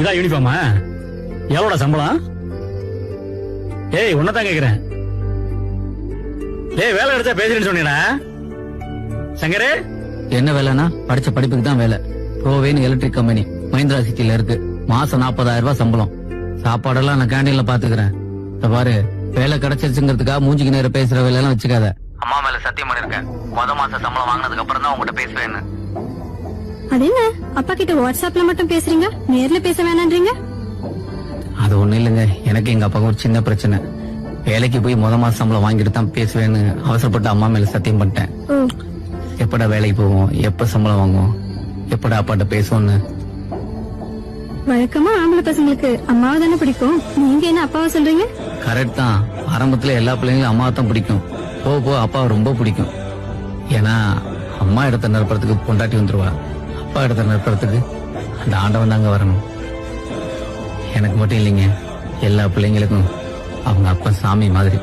இதான் யூனிஃபார்மா? எவ்வளோட சம்பளம்? ஏய் உன்னதான் கேக்குறேன். ஏய் வேலை எடுத்தா பேசுறேன்னு சொன்னீடா சங்கரே. என்ன வேலைன்னா படிச்ச படிப்புக்கு தான் வேலை. ப்ரோவேன் எலக்ட்ரிக் கம்பெனி மஹிந்திரா சிட்டில இருக்கு. மாசம் 40,000 ரூபாய் சம்பளம். சாப்பாடெல்லாம் நான் கேண்டீன்ல பாத்துக்கிறேன். பாரு, வேலை கிடைச்சிருச்சுங்கிறதுக்காக மூஞ்சிக்கு நேரம் பேசுற வேலை எல்லாம் வச்சுக்காத. அம்மா மேல சத்தியம் பண்ணிருக்கேன், மாச சம்பளம் வாங்கினதுக்கு அப்புறம் தான் உங்ககிட்ட பேசுவேன்னு. அது என்ன அப்பா கிட்ட வாட்ஸ்அப்ல மட்டும் பேசுறீங்க, நேர்ல பேச வேணான்றீங்க? அது ஒண்ணு இல்லைங்க, எனக்கு எங்க அப்பாவுக்கு ஒரு சின்ன பிரச்சனை. வேலைக்கு போய் மாச சம்பளம் வாங்கிட்டு தான் பேசுவேன்னு அவசரப்பட்டு அம்மா மேல சத்தியம் பண்ணிட்டேன். எப்படா வேலைக்கு போவோம், எப்ப சம்பளம் வாங்குவோம், எப்படா அப்பாட்ட பேசுவோம்னு. வழக்கமா ஆம்பளை பசங்களுக்கு அம்மாவை தானே பிடிக்கும், நீங்க என்ன அப்பாவை சொல்றீங்க? கரெக்ட் தான். ஆரம்பத்துல எல்லா பிள்ளைங்களும் அம்மாவை தான் பிடிக்கும். போ அப்பாவை ரொம்ப பிடிக்கும். ஏன்னா அம்மா இடத்த நிரப்புறதுக்கு பொண்டாட்டி வந்துருவா, அப்பா இடத்த நிரப்புறதுக்கு அந்த ஆண்டவன் தாங்க வரணும். எனக்கு மட்டும் இல்லைங்க, எல்லா பிள்ளைங்களுக்கும் அவங்க அப்பா சாமி மாதிரி.